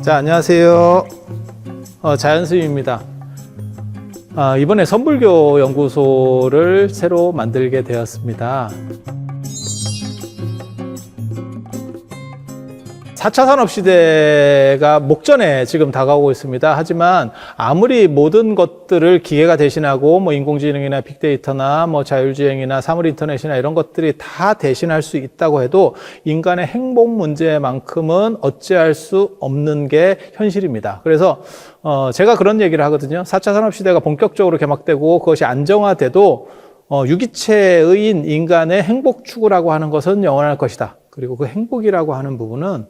자, 안녕하세요. 자연스님입니다. 이번에 선불교 연구소를 새로 만들게 되었습니다. 4차 산업시대가 목전에 지금 다가오고 있습니다. 하지만 아무리 모든 것들을 기계가 대신하고 인공지능이나 빅데이터나 자율주행이나 사물인터넷이나 이런 것들이 다 대신할 수 있다고 해도 인간의 행복 문제만큼은 어찌할 수 없는 게 현실입니다. 그래서 제가 그런 얘기를 하거든요. 4차 산업시대가 본격적으로 개막되고 그것이 안정화돼도 유기체의 인간의 행복 추구라고 하는 것은 영원할 것이다. 그리고 그 행복이라고 하는 부분은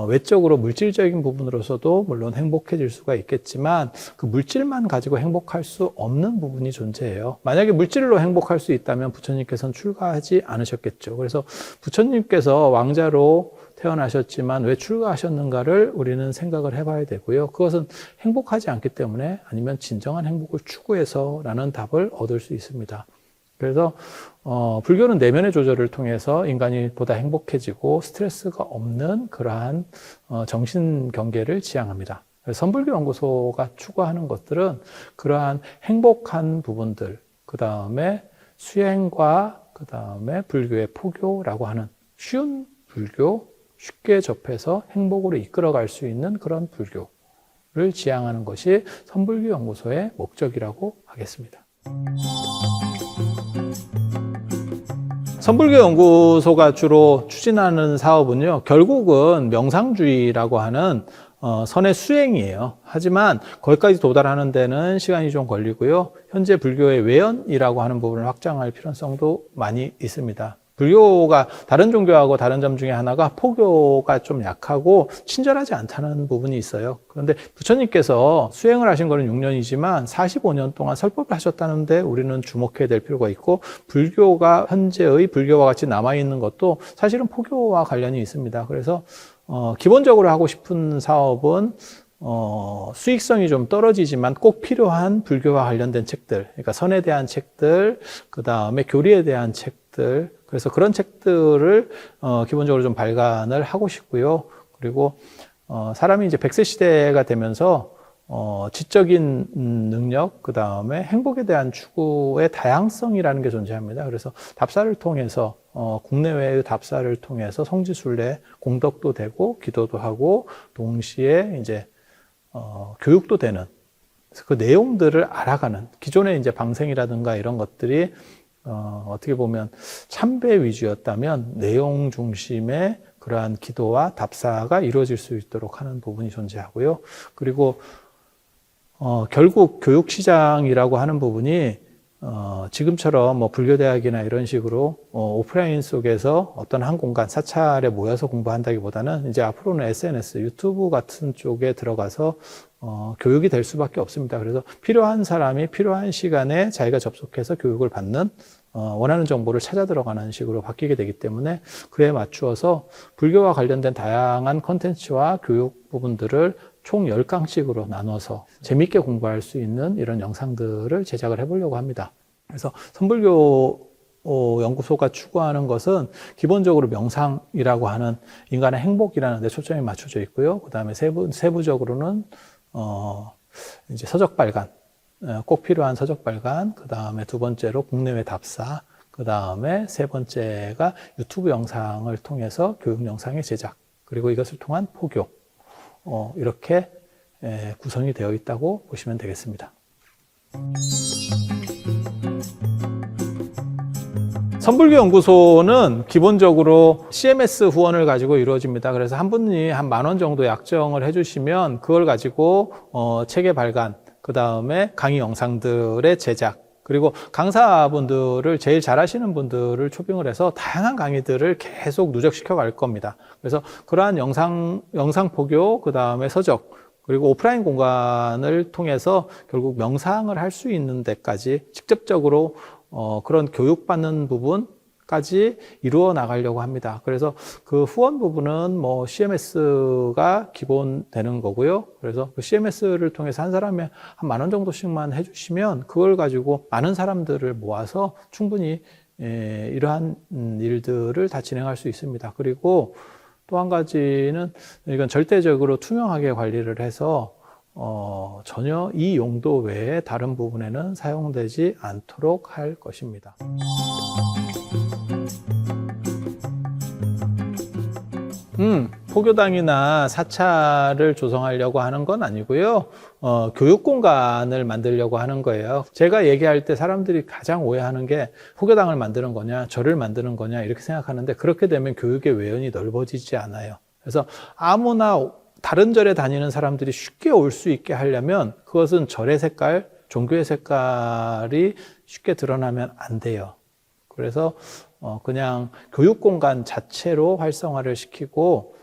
외적으로 물질적인 부분으로서도 물론 행복해질 수가 있겠지만 그 물질만 가지고 행복할 수 없는 부분이 존재해요. 만약에 물질로 행복할 수 있다면 부처님께서는 출가하지 않으셨겠죠. 그래서 부처님께서 왕자로 태어나셨지만 왜 출가하셨는가를 우리는 생각을 해봐야 되고요. 그것은 행복하지 않기 때문에 아니면 진정한 행복을 추구해서라는 답을 얻을 수 있습니다. 그래서 불교는 내면의 조절을 통해서 인간이 보다 행복해지고 스트레스가 없는 그러한 정신 경계를 지향합니다. 선불교 연구소가 추구하는 것들은 그러한 행복한 부분들, 그 다음에 수행과 그 다음에 불교의 포교라고 하는 쉬운 불교, 쉽게 접해서 행복으로 이끌어갈 수 있는 그런 불교를 지향하는 것이 선불교 연구소의 목적이라고 하겠습니다. 선불교 연구소가 주로 추진하는 사업은요, 결국은 명상주의라고 하는 선의 수행이에요. 하지만 거기까지 도달하는 데는 시간이 좀 걸리고요. 현재 불교의 외연이라고 하는 부분을 확장할 필요성도 많이 있습니다. 불교가 다른 종교하고 다른 점 중에 하나가 포교가 좀 약하고 친절하지 않다는 부분이 있어요. 그런데 부처님께서 수행을 하신 거는 6년이지만 45년 동안 설법을 하셨다는데 우리는 주목해야 될 필요가 있고, 불교가 현재의 불교와 같이 남아있는 것도 사실은 포교와 관련이 있습니다. 그래서 기본적으로 하고 싶은 사업은 수익성이 좀 떨어지지만 꼭 필요한 불교와 관련된 책들, 그러니까 선에 대한 책들, 그 다음에 교리에 대한 책들, 그래서 그런 책들을 기본적으로 좀 발간을 하고 싶고요. 그리고 사람이 이제 100세 시대가 되면서 지적인 능력, 그 다음에 행복에 대한 추구의 다양성이라는 게 존재합니다. 그래서 답사를 통해서 국내외의 답사를 통해서 성지순례 공덕도 되고 기도도 하고 동시에 이제 교육도 되는, 그래서 그 내용들을 알아가는, 기존의 이제 방생이라든가 이런 것들이 어떻게 보면 참배 위주였다면 내용 중심의 그러한 기도와 답사가 이루어질 수 있도록 하는 부분이 존재하고요. 그리고 결국 교육시장이라고 하는 부분이 지금처럼 불교대학이나 이런 식으로 오프라인 속에서 어떤 한 공간 사찰에 모여서 공부한다기보다는 이제 앞으로는 SNS, 유튜브 같은 쪽에 들어가서 교육이 될 수밖에 없습니다. 그래서 필요한 사람이 필요한 시간에 자기가 접속해서 교육을 받는, 원하는 정보를 찾아 들어가는 식으로 바뀌게 되기 때문에 그에 맞추어서 불교와 관련된 다양한 컨텐츠와 교육 부분들을 총 10강씩으로 나눠서 재미있게 공부할 수 있는 이런 영상들을 제작을 해보려고 합니다. 그래서 선불교 연구소가 추구하는 것은 기본적으로 명상이라고 하는 인간의 행복이라는 데 초점이 맞춰져 있고요. 그 다음에 세부적으로는 이제 서적 발간, 꼭 필요한 서적 발간, 그 다음에 두 번째로 국내외 답사, 그 다음에 세 번째가 유튜브 영상을 통해서 교육 영상의 제작, 그리고 이것을 통한 포교, 이렇게 구성이 되어 있다고 보시면 되겠습니다. 선불교 연구소는 기본적으로 CMS 후원을 가지고 이루어집니다. 그래서 한 분이 한 10,000원 정도 약정을 해주시면 그걸 가지고 책의 발간, 그 다음에 강의 영상들의 제작, 그리고 강사분들을 제일 잘하시는 분들을 초빙을 해서 다양한 강의들을 계속 누적시켜 갈 겁니다. 그래서 그러한 영상 포교, 그 다음에 서적, 그리고 오프라인 공간을 통해서 결국 명상을 할 수 있는 데까지 직접적으로 그런 교육받는 부분까지 이루어 나가려고 합니다. 그래서 그 후원 부분은 CMS가 기본 되는 거고요. 그래서 그 CMS를 통해서 한 사람이 한 10,000원 정도씩만 해주시면 그걸 가지고 많은 사람들을 모아서 충분히 이러한 일들을 다 진행할 수 있습니다. 그리고 또 한 가지는 이건 절대적으로 투명하게 관리를 해서 전혀 이 용도 외에 다른 부분에는 사용되지 않도록 할 것입니다. 포교당이나 사찰을 조성하려고 하는 건 아니고요. 교육 공간을 만들려고 하는 거예요. 제가 얘기할 때 사람들이 가장 오해하는 게 포교당을 만드는 거냐, 절을 만드는 거냐 이렇게 생각하는데 그렇게 되면 교육의 외연이 넓어지지 않아요. 그래서 아무나 다른 절에 다니는 사람들이 쉽게 올 수 있게 하려면 그것은 절의 색깔, 종교의 색깔이 쉽게 드러나면 안 돼요. 그래서 그냥 교육 공간 자체로 활성화를 시키고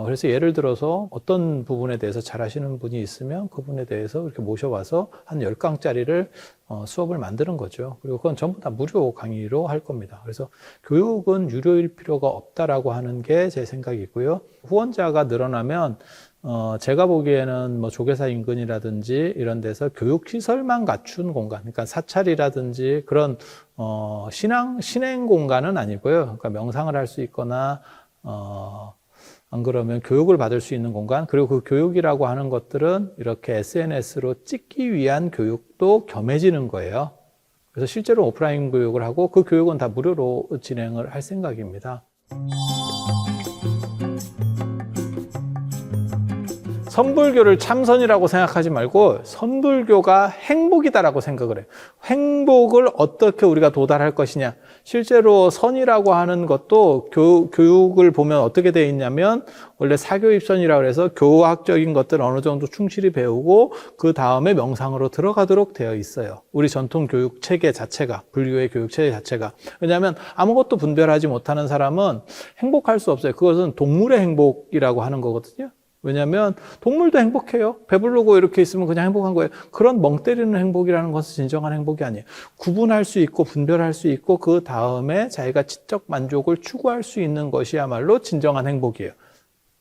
그래서 예를 들어서 어떤 부분에 대해서 잘 하시는 분이 있으면 그분에 대해서 이렇게 모셔와서 한 10강짜리를 수업을 만드는 거죠. 그리고 그건 전부 다 무료 강의로 할 겁니다. 그래서 교육은 유료일 필요가 없다라고 하는 게 제 생각이고요. 후원자가 늘어나면 제가 보기에는 뭐 조계사 인근이라든지 이런 데서 교육시설만 갖춘 공간, 그러니까 사찰이라든지 그런 신행 공간은 아니고요. 그러니까 명상을 할 수 있거나 안 그러면 교육을 받을 수 있는 공간, 그리고 그 교육이라고 하는 것들은 이렇게 SNS로 찍기 위한 교육도 겸해지는 거예요. 그래서 실제로 오프라인 교육을 하고 그 교육은 다 무료로 진행을 할 생각입니다. 선불교를 참선이라고 생각하지 말고 선불교가 행복이다라고 생각을 해요. 행복을 어떻게 우리가 도달할 것이냐. 실제로 선이라고 하는 것도 교육을 보면 어떻게 되어 있냐면 원래 사교입선이라고 해서 교학적인 것들 어느 정도 충실히 배우고 그 다음에 명상으로 들어가도록 되어 있어요. 우리 전통 교육 체계 자체가, 불교의 교육 체계 자체가. 왜냐하면 아무것도 분별하지 못하는 사람은 행복할 수 없어요. 그것은 동물의 행복이라고 하는 거거든요. 왜냐하면 동물도 행복해요. 배부르고 이렇게 있으면 그냥 행복한 거예요. 그런 멍 때리는 행복이라는 것은 진정한 행복이 아니에요. 구분할 수 있고 분별할 수 있고 그 다음에 자기가 지적 만족을 추구할 수 있는 것이야말로 진정한 행복이에요.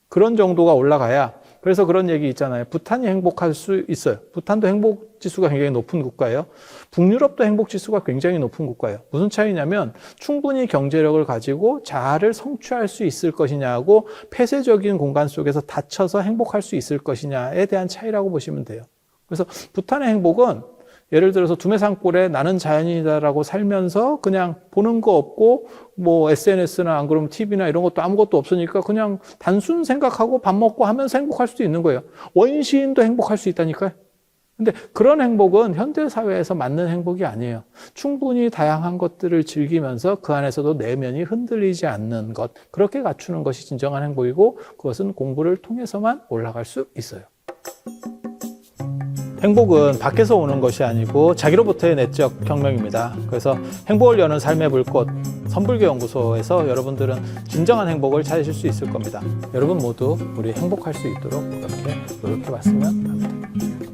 그런 정도가 올라가야, 그래서 그런 얘기 있잖아요. 부탄이 행복할 수 있어요. 부탄도 행복 지수가 굉장히 높은 국가예요. 북유럽도 행복 지수가 굉장히 높은 국가예요. 무슨 차이냐면 충분히 경제력을 가지고 자아를 성취할 수 있을 것이냐하고 폐쇄적인 공간 속에서 닫혀서 행복할 수 있을 것이냐에 대한 차이라고 보시면 돼요. 그래서 부탄의 행복은 예를 들어서 두메산골에 나는 자연인이다라고 살면서 그냥 보는 거 없고 뭐 SNS나 안 그러면 TV나 이런 것도 아무것도 없으니까 그냥 단순 생각하고 밥 먹고 하면서 행복할 수도 있는 거예요. 원시인도 행복할 수 있다니까요. 근데 그런 행복은 현대사회에서 맞는 행복이 아니에요. 충분히 다양한 것들을 즐기면서 그 안에서도 내면이 흔들리지 않는 것, 그렇게 갖추는 것이 진정한 행복이고 그것은 공부를 통해서만 올라갈 수 있어요. 행복은 밖에서 오는 것이 아니고 자기로부터의 내적 혁명입니다. 그래서 행복을 여는 삶의 불꽃 선불교 연구소에서 여러분들은 진정한 행복을 찾으실 수 있을 겁니다. 여러분 모두 우리 행복할 수 있도록 이렇게 노력해 봤으면 합니다.